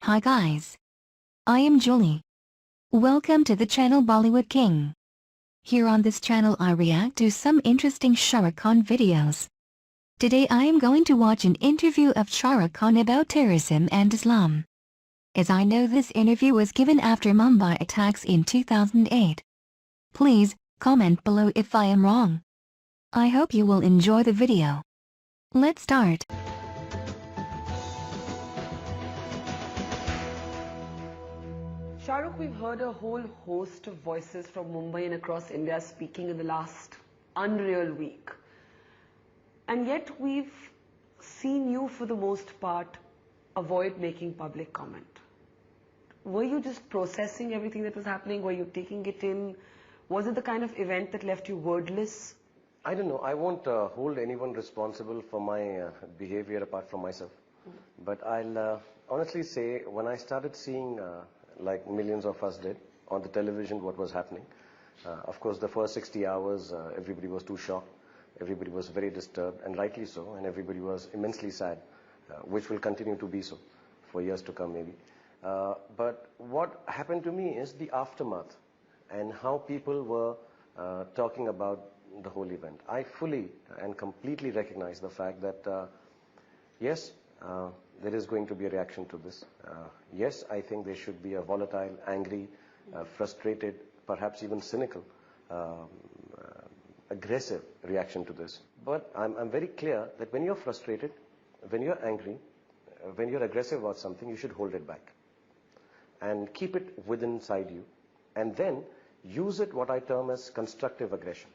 Hi guys. I am Julie. Welcome to the channel Bollywood King. Here on this channel I react to some interesting Shah Rukh Khan videos. Today I am going to watch an interview of Shah Rukh Khan about terrorism and Islam. As I know this interview was given after Mumbai attacks in 2008. Please, comment below if I am wrong. I hope you will enjoy the video. Let's start. Shahrukh, we've heard a whole host of voices from Mumbai and across India speaking in the last unreal week. And yet we've seen you, for the most part, avoid making public comment. Were you just processing everything that was happening? Were you taking it in? Was it the kind of event that left you wordless? I don't know. I won't hold anyone responsible for my behavior apart from myself. But I'll honestly say, when I started seeing, like millions of us did, on the television what was happening, of course the first 60 hours everybody was too shocked, everybody was very disturbed, and rightly so, and everybody was immensely sad, which will continue to be so for years to come maybe. But what happened to me is the aftermath and how people were talking about the whole event. I fully and completely recognize the fact that yes, there is going to be a reaction to this. Yes, I think there should be a volatile, angry, frustrated, perhaps even cynical, aggressive reaction to this. But I'm very clear that when you're frustrated, when you're angry, when you're aggressive about something, you should hold it back and keep it within inside you, and then use it, what I term as constructive aggression.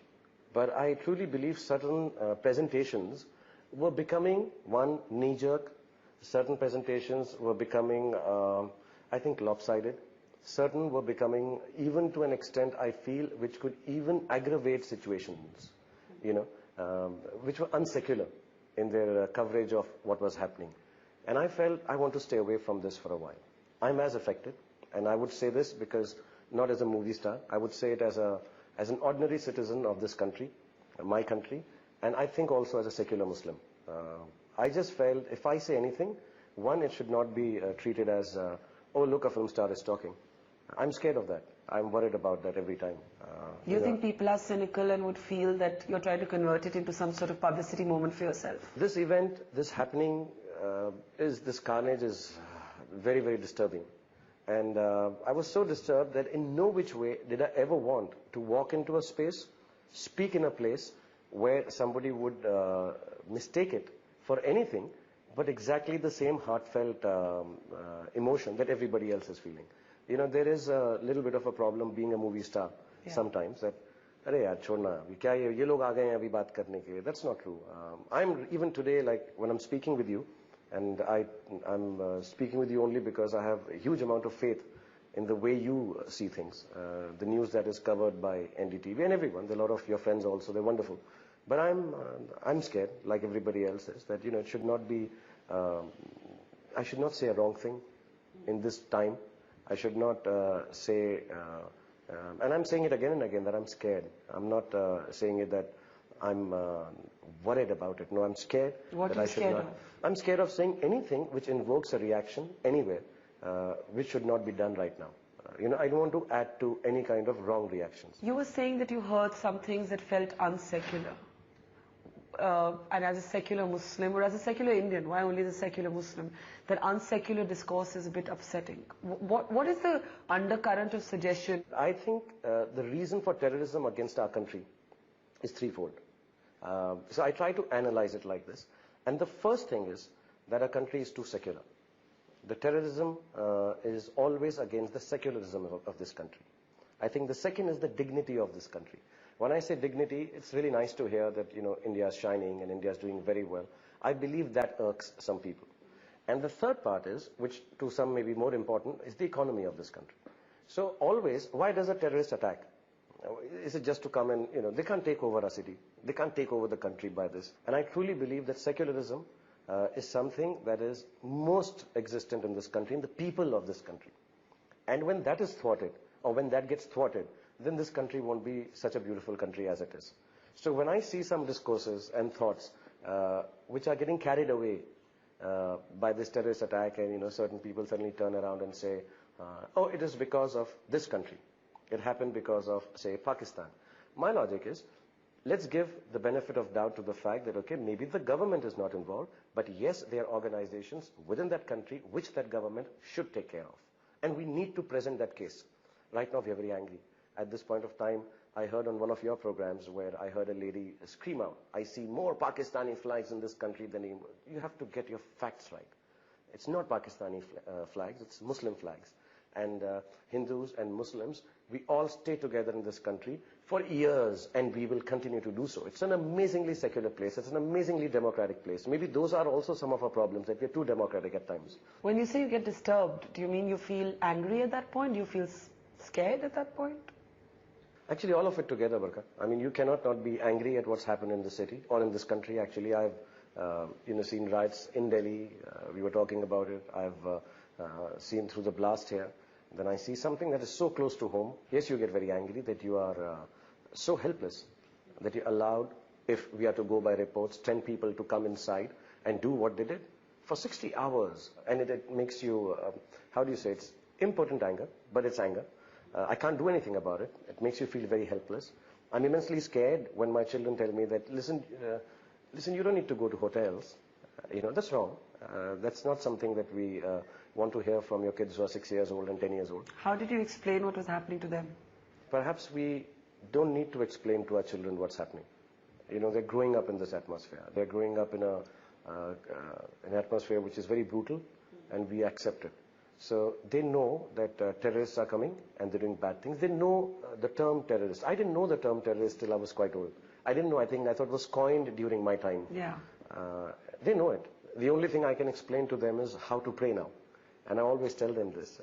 But I truly believe certain presentations were becoming, one, knee-jerk. Certain presentations were becoming, I think, lopsided. Certain were becoming, even to an extent, I feel, which could even aggravate situations, which were unsecular in their coverage of what was happening. And I felt I want to stay away from this for a while. I'm as affected, and I would say this because, not as a movie star, I would say it as an ordinary citizen of this country, my country, and I think also as a secular Muslim. I just felt if I say anything, one, it should not be treated as, oh, look, a film star is talking. I'm scared of that. I'm worried about that every time. You think people are cynical and would feel that you're trying to convert it into some sort of publicity moment for yourself? This event, this happening, this carnage is very, very disturbing. And I was so disturbed that in no which way did I ever want to walk into a space, speak in a place where somebody would mistake it for anything but exactly the same heartfelt emotion that everybody else is feeling. There is a little bit of a problem being a movie star sometimes, that, "Arey yaar, chhodna, kya ye log aa gaye hain abhi baat karne ke liye." That's not true. I'm even today, like when I'm speaking with you, and I'm speaking with you only because I have a huge amount of faith in the way you see things. The news that is covered by NDTV and everyone, there are a lot of your friends also, they're wonderful. But I'm scared, like everybody else is, that it should not be. I should not say a wrong thing in this time. I should not say, and I'm saying it again and again, that I'm scared. I'm not saying it that I'm worried about it. No, I'm scared. What that are you scared of? I'm scared of saying anything which invokes a reaction anywhere, which should not be done right now. I don't want to add to any kind of wrong reactions. You were saying that you heard some things that felt unsecular. And as a secular Muslim, or as a secular Indian, why only the secular Muslim, that unsecular discourse is a bit upsetting. What is the undercurrent of suggestion? I think the reason for terrorism against our country is threefold. So I try to analyze it like this. And the first thing is that our country is too secular. The terrorism is always against the secularism of this country. I think the second is the dignity of this country. When I say dignity, it's really nice to hear that, India is shining and India is doing very well. I believe that irks some people. And the third part is, which to some may be more important, is the economy of this country. So always, why does a terrorist attack? Is it just to come and, they can't take over a city. They can't take over the country by this. And I truly believe that secularism is something that is most existent in this country, in the people of this country. And when that is thwarted, or when that gets thwarted, then this country won't be such a beautiful country as it is. So when I see some discourses and thoughts which are getting carried away by this terrorist attack, and certain people suddenly turn around and say, oh, it is because of this country. It happened because of, say, Pakistan. My logic is, let's give the benefit of doubt to the fact that, okay, maybe the government is not involved, but yes, there are organizations within that country which that government should take care of. And we need to present that case. Right now, we are very angry. At this point of time, I heard on one of your programs where I heard a lady scream out, I see more Pakistani flags in this country than you have to get your facts right. It's not Pakistani flags, it's Muslim flags. And Hindus and Muslims, we all stay together in this country for years, and we will continue to do so. It's an amazingly secular place. It's an amazingly democratic place. Maybe those are also some of our problems, that we're too democratic at times. When you say you get disturbed, do you mean you feel angry at that point? Do you feel scared at that point? Actually, all of it together, Barka. I mean, you cannot not be angry at what's happened in the city or in this country. Actually, I've seen riots in Delhi. We were talking about it. I've seen through the blast here. Then I see something that is so close to home. Yes, you get very angry that you are so helpless that you allowed, if we are to go by reports, 10 people to come inside and do what they did for 60 hours. And it makes you, how do you say, it's impotent anger, but it's anger. I can't do anything about it. It makes you feel very helpless. I'm immensely scared when my children tell me that, listen, you don't need to go to hotels. That's wrong. That's not something that we want to hear from your kids who are 6 years old and 10 years old. How did you explain what was happening to them? Perhaps we don't need to explain to our children what's happening. They're growing up in this atmosphere. They're growing up in an atmosphere which is very brutal, and we accept it. So they know that terrorists are coming and they're doing bad things. They know the term terrorist. I didn't know the term terrorist till I was quite old. I didn't know. I thought it was coined during my time. Yeah. They know it. The only thing I can explain to them is how to pray now. And I always tell them this.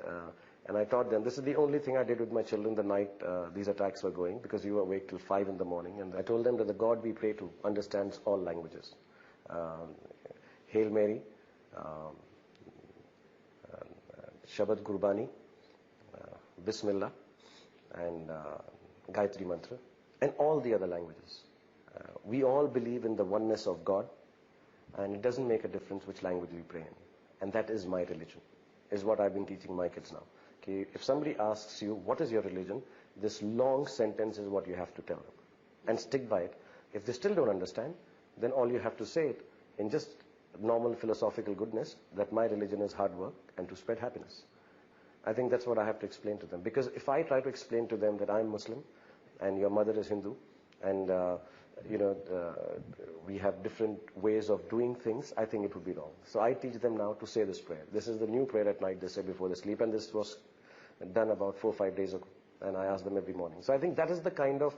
And I taught them, this is the only thing I did with my children the night these attacks were going, because you were awake till 5 in the morning. And I told them that the God we pray to understands all languages. Hail Mary, Shabad Gurbani, Bismillah, and Gayatri Mantra, and all the other languages. We all believe in the oneness of God, and it doesn't make a difference which language we pray in. And that is my religion, is what I've been teaching my kids now. Okay, if somebody asks you, what is your religion? This long sentence is what you have to tell them. And stick by it. If they still don't understand, then all you have to say it in just normal philosophical goodness, that my religion is hard work and to spread happiness. I think that's what I have to explain to them. Because if I try to explain to them that I'm Muslim and your mother is Hindu, and we have different ways of doing things, I think it would be wrong. So I teach them now to say this prayer. This is the new prayer at night they say before they sleep, and this was done about 4 or 5 days ago, and I ask them every morning. So I think that is the kind of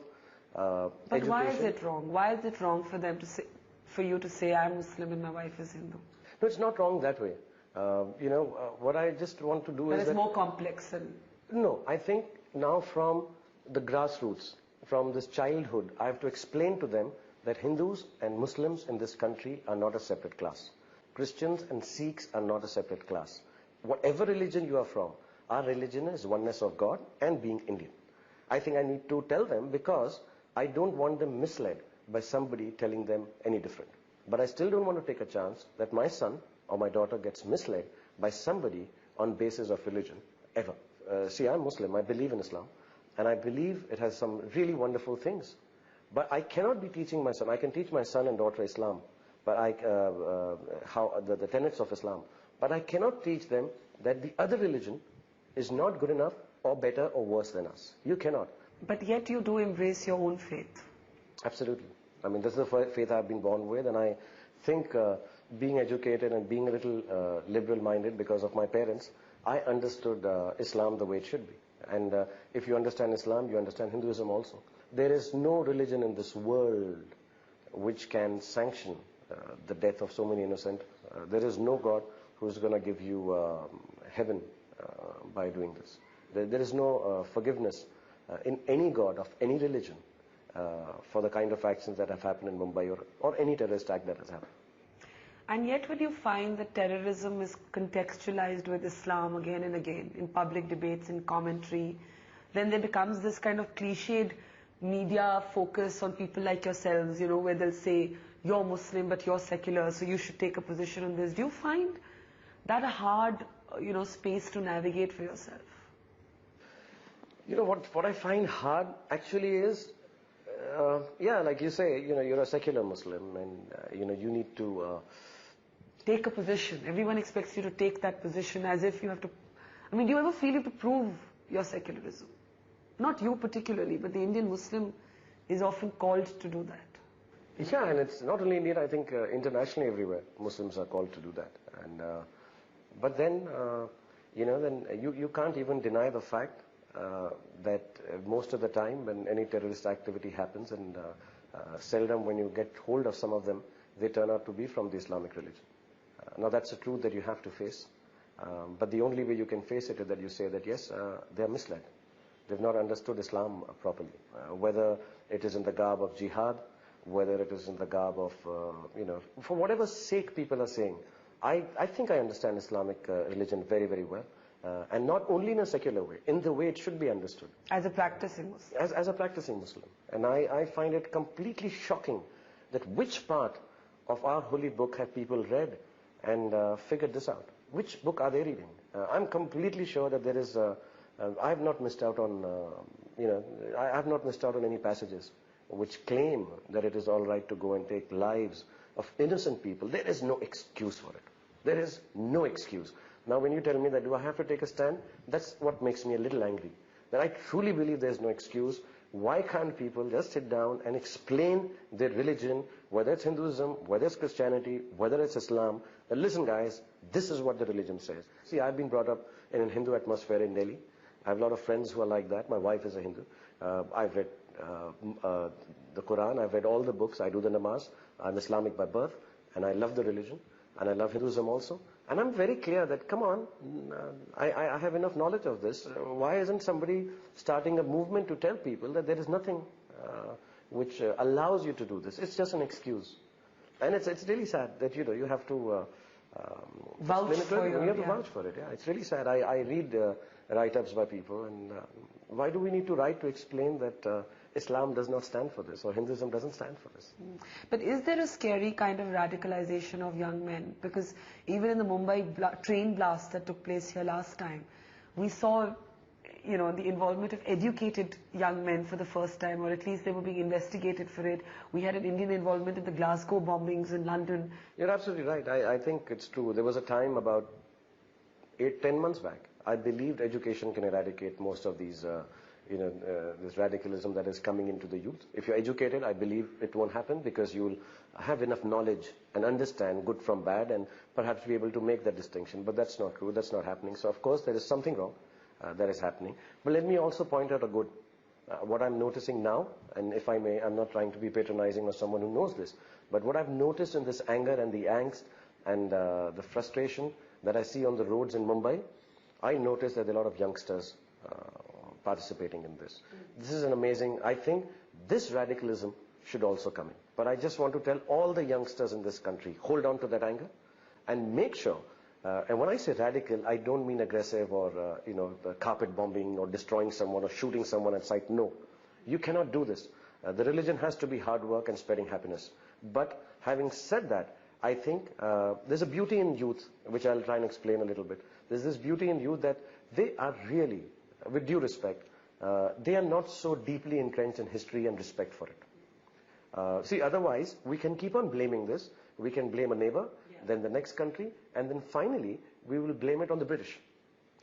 But education. why is it wrong? Why is it wrong for them to say, for you to say I'm Muslim and my wife is Hindu? No, it's not wrong that way. What I just want to do But is it's that, more complex and... No, I think now from the grassroots, from this childhood, I have to explain to them that Hindus and Muslims in this country are not a separate class. Christians and Sikhs are not a separate class. Whatever religion you are from, our religion is oneness of God and being Indian. I think I need to tell them, because I don't want them misled by somebody telling them any different. But I still don't want to take a chance that my son or my daughter gets misled by somebody on basis of religion, ever. See, I'm Muslim, I believe in Islam, and I believe it has some really wonderful things. But I cannot be teaching my son. I can teach my son and daughter Islam, but the tenets of Islam. But I cannot teach them that the other religion is not good enough or better or worse than us. You cannot. But yet you do embrace your own faith. Absolutely. I mean, this is the faith I've been born with, and I think being educated and being a little liberal-minded because of my parents, I understood Islam the way it should be. And if you understand Islam, you understand Hinduism also. There is no religion in this world which can sanction the death of so many innocent. There is no God who's going to give you heaven by doing this. There is no forgiveness in any God of any religion for the kind of actions that have happened in Mumbai or any terrorist act that has happened. And yet when you find that terrorism is contextualized with Islam again and again in public debates, in commentary, then there becomes this kind of cliched media focus on people like yourselves, where they'll say you're Muslim but you're secular, so you should take a position on this. Do you find that a hard, space to navigate for yourself? You know what I find hard actually is, like you say, you're a secular Muslim, and you need to Take a position. Everyone expects you to take that position as if you have to. I mean, do you ever feel you have to prove your secularism? Not you particularly, but the Indian Muslim is often called to do that. Yeah, and it's not only Indian. I think internationally everywhere Muslims are called to do that. And but then then you can't even deny the fact that most of the time when any terrorist activity happens, and seldom when you get hold of some of them, they turn out to be from the Islamic religion. Now that's a truth that you have to face. But the only way you can face it is that you say that yes, they are misled. They've not understood Islam properly. Whether it is in the garb of jihad, whether it is in the garb of, for whatever sake people are saying. I think I understand Islamic religion very, very well. And not only in a secular way, in the way it should be understood. As a practicing Muslim. As a practicing Muslim. And I find it completely shocking that which part of our holy book have people read and figured this out. Which book are they reading? I'm completely sure that there is, I have not missed out on, I have not missed out on any passages which claim that it is all right to go and take lives of innocent people. There is no excuse for it. There is no excuse. Now when you tell me that do I have to take a stand, that's what makes me a little angry. That I truly believe there's no excuse. Why can't people just sit down and explain their religion, whether it's Hinduism, whether it's Christianity, whether it's Islam, that listen guys, this is what the religion says. See, I've been brought up in a Hindu atmosphere in Delhi. I have a lot of friends who are like that. My wife is a Hindu. I've read the Quran, I've read all the books, I do the namaz. I'm Islamic by birth, and I love the religion, and I love Hinduism also. And I'm very clear that, come on, I have enough knowledge of this. Why isn't somebody starting a movement to tell people that there is nothing which allows you to do this? It's just an excuse. And it's really sad that, you have to Vouch for you have to vouch for it. Yeah, it's really sad. I read write-ups by people, and why do we need to write to explain that Islam does not stand for this, or Hinduism doesn't stand for this? But is there a scary kind of radicalization of young men? Because even in the Mumbai train blast that took place here last time, we saw, the involvement of educated young men for the first time, or at least they were being investigated for it. We had an Indian involvement in the Glasgow bombings in London. You're absolutely right. I think it's true. There was a time about 8-10 months back, I believed education can eradicate most of these, this radicalism that is coming into the youth. If you're educated, I believe it won't happen because you'll have enough knowledge and understand good from bad and perhaps be able to make that distinction. But that's not true. That's not happening. So, of course, there is something wrong that is happening. But let me also point out a good. What I'm noticing now, and if I may, I'm not trying to be patronizing or someone who knows this, but what I've noticed in this anger and the angst and the frustration that I see on the roads in Mumbai, I notice that there are a lot of youngsters participating in this. This is an amazing, I think this radicalism should also come in. But I just want to tell all the youngsters in this country, hold on to that anger and make sure, and when I say radical, I don't mean aggressive or, carpet bombing or destroying someone or shooting someone at sight. No, you cannot do this. The religion has to be hard work and spreading happiness. But having said that, I think there's a beauty in youth, which I'll try and explain a little bit. There's this beauty in youth that they are really, with due respect, they are not so deeply entrenched in history and respect for it. See, otherwise, we can keep on blaming this. We can blame a neighbor, then the next country, and then finally, we will blame it on the British.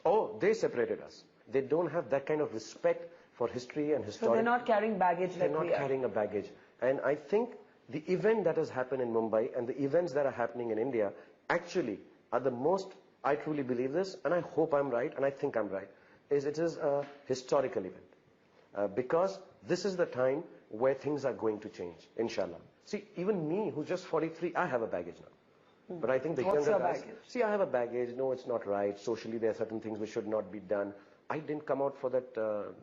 Oh, they separated us. They don't have that kind of respect for history and history. So they're not carrying baggage like we are. They're not carrying a baggage. And I think the event that has happened in Mumbai and the events that are happening in India actually are the most, I truly believe this, and I hope I'm right, and I think I'm right, is it is a historical event. Because this is the time where things are going to change, inshallah. See, even me, who's just 43, I have a baggage now. But I think the What's younger your guys, baggage? see, I have a baggage. No, it's not right. Socially, there are certain things which should not be done. I didn't come out for that,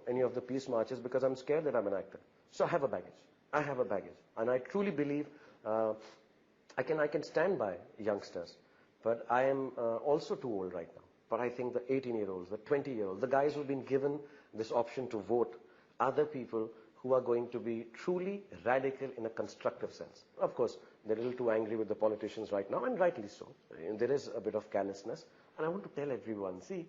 any of the peace marches because I'm scared that I'm an actor. So I have a baggage. I have a baggage. And I truly believe I can stand by youngsters. But I am also too old right now. But I think the 18-year-olds, the 20-year-olds, the guys who've been given this option to vote, are the people who are going to be truly radical in a constructive sense. Of course, they're a little too angry with the politicians right now, and rightly so. There is a bit of carelessness. And I want to tell everyone, see,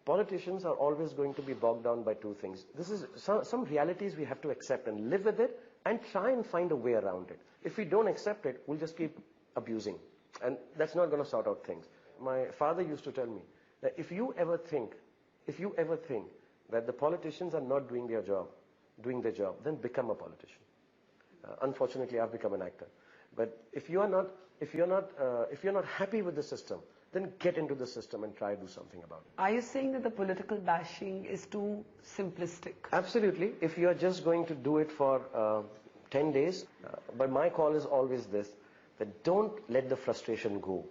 politicians are always going to be bogged down by two things. This is some realities we have to accept and live with it and try and find a way around it. If we don't accept it, we'll just keep abusing. And that's not going to sort out things. My father used to tell me that if you ever think that the politicians are not doing their job, then become a politician. Unfortunately, I've become an actor. But if you're not happy with the system, then get into the system and try to do something about it. Are you saying that the political bashing is too simplistic? Absolutely. If you are just going to do it for 10 days, but my call is always this, that don't let the frustration go.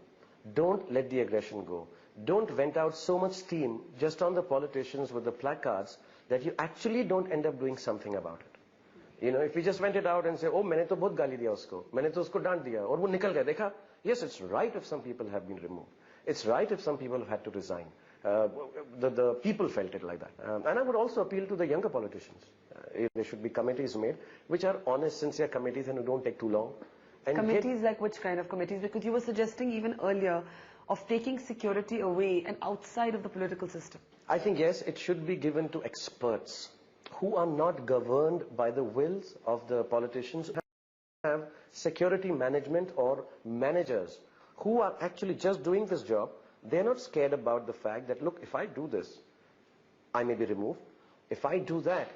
Don't let the aggression go. Don't vent out so much steam just on the politicians with the placards that you actually don't end up doing something about it. You know, if we just vent it out and say, oh, मैंने तो बहुत गाली दिया उसको, मैंने तो उसको डांट दिया, और वो निकल गया, देखा? Yes, it's right if some people have been removed. It's right if some people have had to resign. The people felt it like that. And I would also appeal to the younger politicians. There should be committees made, which are honest, sincere committees and who don't take too long. And Committees like which kind of committees? Because you were suggesting even earlier of taking security away and outside of the political system. I think, yes, it should be given to experts who are not governed by the wills of the politicians, who have security management or managers who are actually just doing this job. They're not scared about the fact that, look, if I do this, I may be removed. If I do that,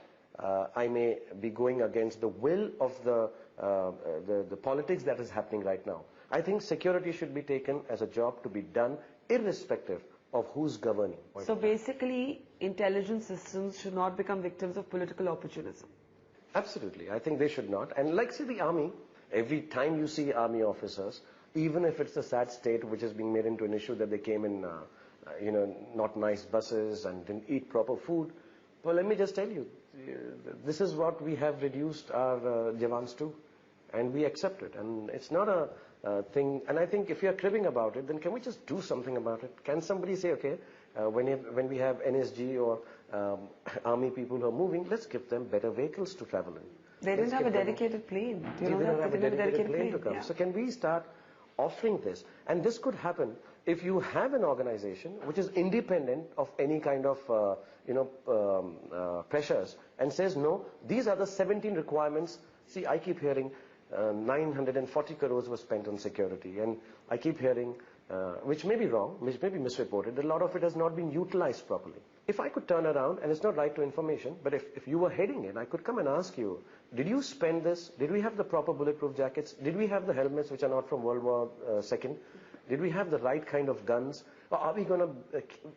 I may be going against the will of the politics that is happening right now. I think security should be taken as a job to be done irrespective of who's governing. So basically, intelligence systems should not become victims of political opportunism. Absolutely. I think they should not. And like, say, the army, every time you see army officers, even if it's a sad state which is being made into an issue that they came in, not nice buses and didn't eat proper food. Well, let me just tell you, this is what we have reduced our Jawans to. And we accept it. And it's not a thing. And I think if you're cribbing about it, then can we just do something about it? Can somebody say, okay, when we have NSG or army people who are moving, let's give them better vehicles to travel in. They didn't have a dedicated plane. Do you know They that? don't have a dedicated plane to come. Yeah. So can we start offering this? And this could happen if you have an organization which is independent of any kind of pressures and says, no, these are the 17 requirements. See, I keep hearing 940 crores was spent on security, and I keep hearing, which may be wrong, which may be misreported, that a lot of it has not been utilized properly. If I could turn around, and it's not right to information, but if you were heading it, I could come and ask you, did you spend this? Did we have the proper bulletproof jackets? Did we have the helmets which are not from World War II? Did we have the right kind of guns? Or are we going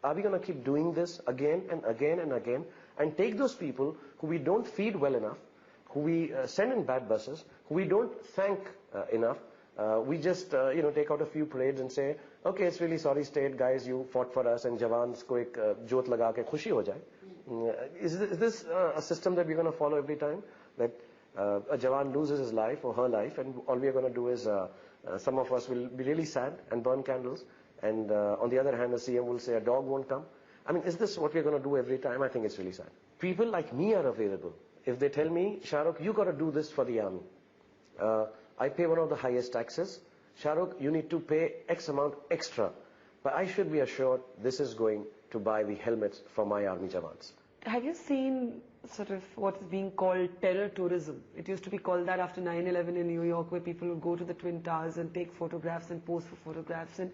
to keep doing this again and again and again, and take those people who we don't feed well enough, who we send in bad buses, who we don't thank enough? We just take out a few parades and say, okay, it's really sorry state guys, you fought for us, and Jawans ko ek jyot laga ke khushi ho jaye. Is this a system that we're going to follow every time? That a Jawan loses his life or her life, and all we are going to do is some of us will be really sad and burn candles, and on the other hand the CM will say a dog won't come. I mean, is this what we're going to do every time? I think it's really sad. People like me are available. If they tell me, Shah Rukh, you got to do this for the army. I pay one of the highest taxes. Shah Rukh, you need to pay X amount extra. But I should be assured this is going to buy the helmets for my army Jawans. Have you seen sort of what is being called terror tourism? It used to be called that after 9/11 in New York, where people would go to the Twin Towers and take photographs and pose for photographs. And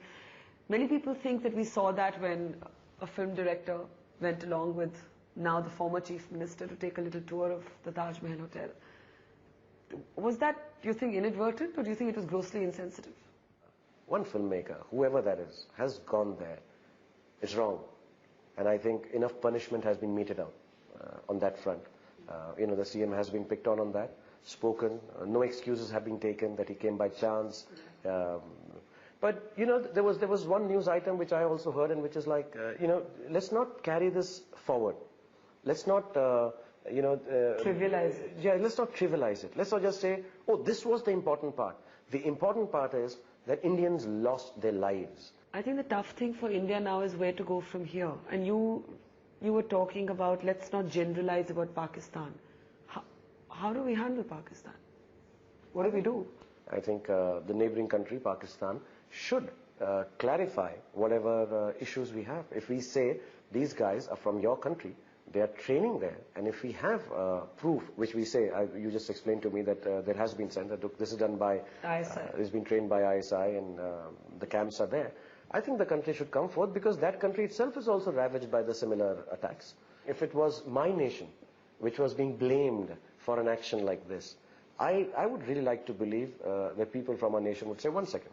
many people think that we saw that when a film director went along with now the former chief minister to take a little tour of the Taj Mahal Hotel. Was that, do you think, inadvertent, or do you think it was grossly insensitive? One filmmaker, whoever that is, has gone there. It's wrong. And I think enough punishment has been meted out on that front. The CM has been picked on that, spoken, no excuses have been taken that he came by chance. But, there was one news item which I also heard, and which is like, let's not carry this forward. Let's not, trivialize it. Yeah, let's not trivialize it. Let's not just say, oh, this was the important part. The important part is that Indians lost their lives. I think the tough thing for India now is where to go from here. And you were talking about, let's not generalize about Pakistan. how do we handle Pakistan? What do we do? I think the neighboring country, Pakistan, should clarify whatever issues we have. If we say these guys are from your country, they are training there, and if we have proof, which we say, you just explained to me that there has been sent, that this is done by ISI. It's been trained by ISI, and the camps are there. I think the country should come forth, because that country itself is also ravaged by the similar attacks. If it was my nation which was being blamed for an action like this, I would really like to believe that people from our nation would say, one second,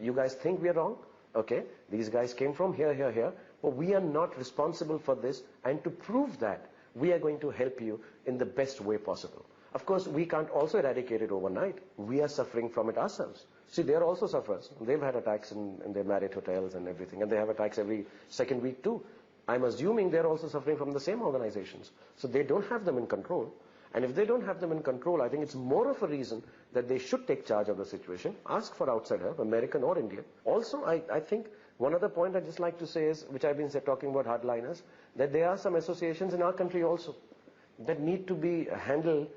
you guys think we are wrong? Okay, these guys came from here, but we are not responsible for this, and to prove that, we are going to help you in the best way possible. Of course, we can't also eradicate it overnight. We are suffering from it ourselves. See, they are also sufferers. They've had attacks in their Marriott hotels and everything, and they have attacks every second week too. I'm assuming they're also suffering from the same organizations. So they don't have them in control. And if they don't have them in control, I think it's more of a reason that they should take charge of the situation, ask for outside help, American or Indian. Also, I think one other point I'd just like to say is, which I've been talking about hardliners, that there are some associations in our country also that need to be handled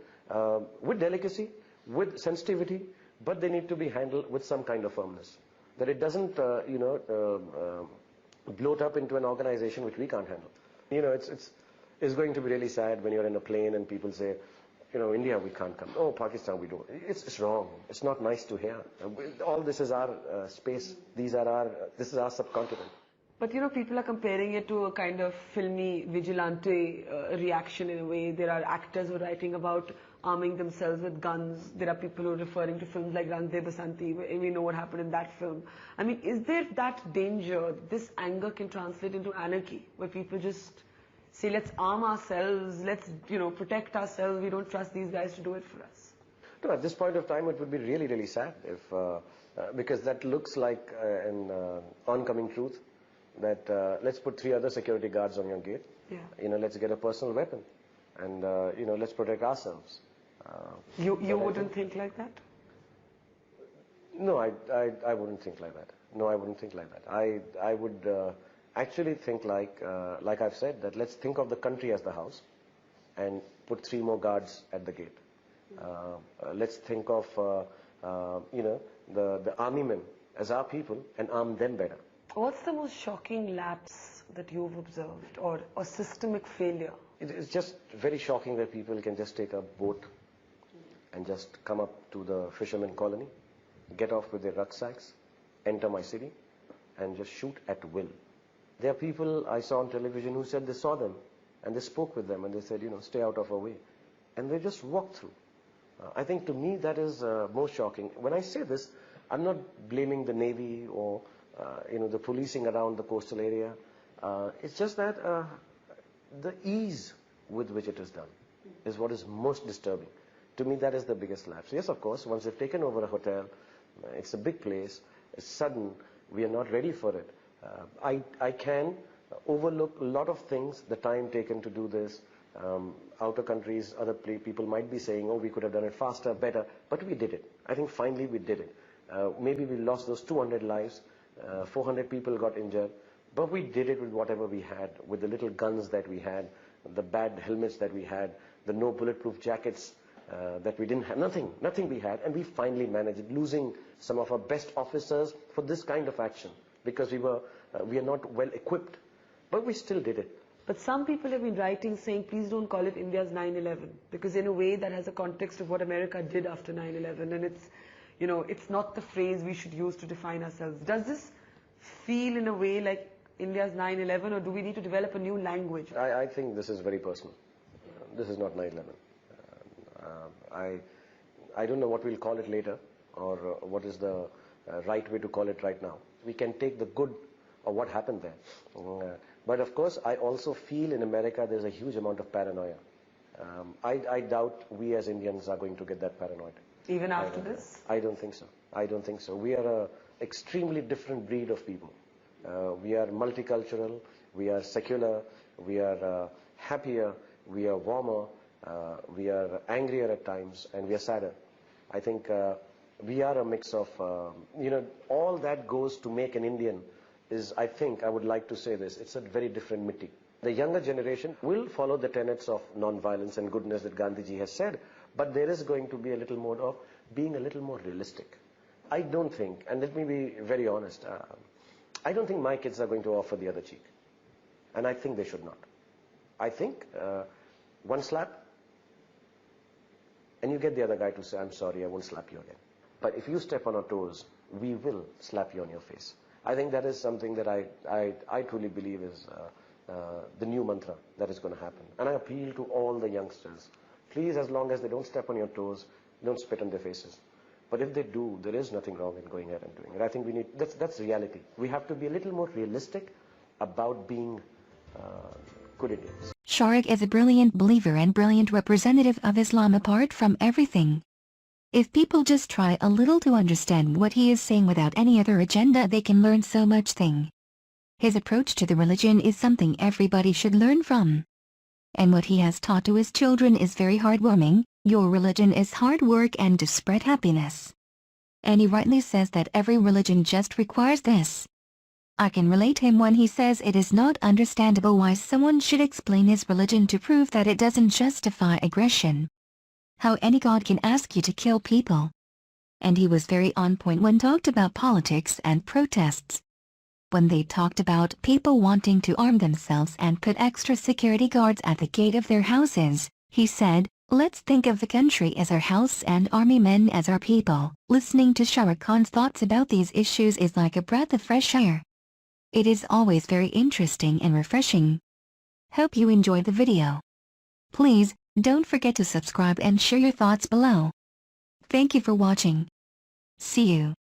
with delicacy, with sensitivity, but they need to be handled with some kind of firmness. That it doesn't, bloat up into an organization which we can't handle. You know, it's going to be really sad when you're in a plane and people say, India, we can't come. Oh, Pakistan, we don't. It's wrong. It's not nice to hear. All this is our space. This is our subcontinent. But people are comparing it to a kind of filmy vigilante reaction in a way. There are actors who are writing about arming themselves with guns. There are people who are referring to films like Rang De Basanti, and we know what happened in that film. I mean, is there that danger, this anger can translate into anarchy, where people just say, let's arm ourselves, let's, protect ourselves, we don't trust these guys to do it for us? No, at this point of time, it would be really, really sad if, because that looks like an oncoming truth, that let's put 3 other security guards on your gate. Yeah. Let's get a personal weapon, and, let's protect ourselves. You wouldn't think like that? No, I wouldn't think like that. No, I wouldn't think like that. I would actually think like I've said, that let's think of the country as the house and put 3 more guards at the gate. Let's think of, the army men as our people and arm them better. What's the most shocking lapse that you've observed, or a systemic failure? It's just very shocking that people can just take a boat and just come up to the fisherman colony, get off with their rucksacks, enter my city, and just shoot at will. There are people I saw on television who said they saw them, and they spoke with them, and they said, stay out of our way. And they just walked through. I think to me that is most shocking. When I say this, I'm not blaming the Navy or, the policing around the coastal area. It's just that the ease with which it is done is what is most disturbing. To me, that is the biggest lapse. Yes, of course, once they've taken over a hotel, it's a big place, it's sudden, we are not ready for it. I can overlook a lot of things, the time taken to do this. Outer countries, other people might be saying, oh, we could have done it faster, better, but we did it. I think finally we did it. Maybe we lost those 200 lives, 400 people got injured, but we did it with whatever we had, with the little guns that we had, the bad helmets that we had, the no bulletproof jackets that we didn't have, nothing we had, and we finally managed it, losing some of our best officers for this kind of action, because we are not well equipped, but we still did it. But some people have been writing saying, please don't call it India's 9/11, because in a way that has a context of what America did after 9/11, and it's not the phrase we should use to define ourselves. Does this feel in a way like India's 9/11, or do we need to develop a new language? I think this is very personal. This is not 9/11. I don't know what we'll call it later, or what is the right way to call it right now. We can take the good of what happened there. But of course, I also feel in America there's a huge amount of paranoia. I doubt we as Indians are going to get that paranoid. Even after this? I don't think so. I don't think so. We are an extremely different breed of people. We are multicultural, we are secular, we are happier, we are warmer, we are angrier at times, and we are sadder. I think we are a mix of, all that goes to make an Indian is, I think, I would like to say this, it's a very different mitti. The younger generation will follow the tenets of non-violence and goodness that Gandhiji has said, but there is going to be a little more of being a little more realistic. I don't think, and let me be very honest, I don't think my kids are going to offer the other cheek. And I think they should not. I think one slap, and you get the other guy to say, I'm sorry, I won't slap you again. But if you step on our toes, we will slap you on your face. I think that is something that I truly believe is the new mantra that is going to happen. And I appeal to all the youngsters. Please, as long as they don't step on your toes, don't spit on their faces. But if they do, there is nothing wrong in going ahead and doing it. I think we need, that's reality. We have to be a little more realistic about being good Indians. Shahrukh is a brilliant believer and brilliant representative of Islam apart from everything. If people just try a little to understand what he is saying without any other agenda, they can learn so much thing. His approach to the religion is something everybody should learn from. And what he has taught to his children is very heartwarming. Your religion is hard work and to spread happiness. And he rightly says that every religion just requires this. I can relate him when he says it is not understandable why someone should explain his religion to prove that it doesn't justify aggression. How any god can ask you to kill people. And he was very on point when talked about politics and protests. When they talked about people wanting to arm themselves and put extra security guards at the gate of their houses, he said, let's think of the country as our house and army men as our people. Listening to Shah Rukh Khan's thoughts about these issues is like a breath of fresh air. It is always very interesting and refreshing. Hope you enjoyed the video. Please, don't forget to subscribe and share your thoughts below. Thank you for watching. See you.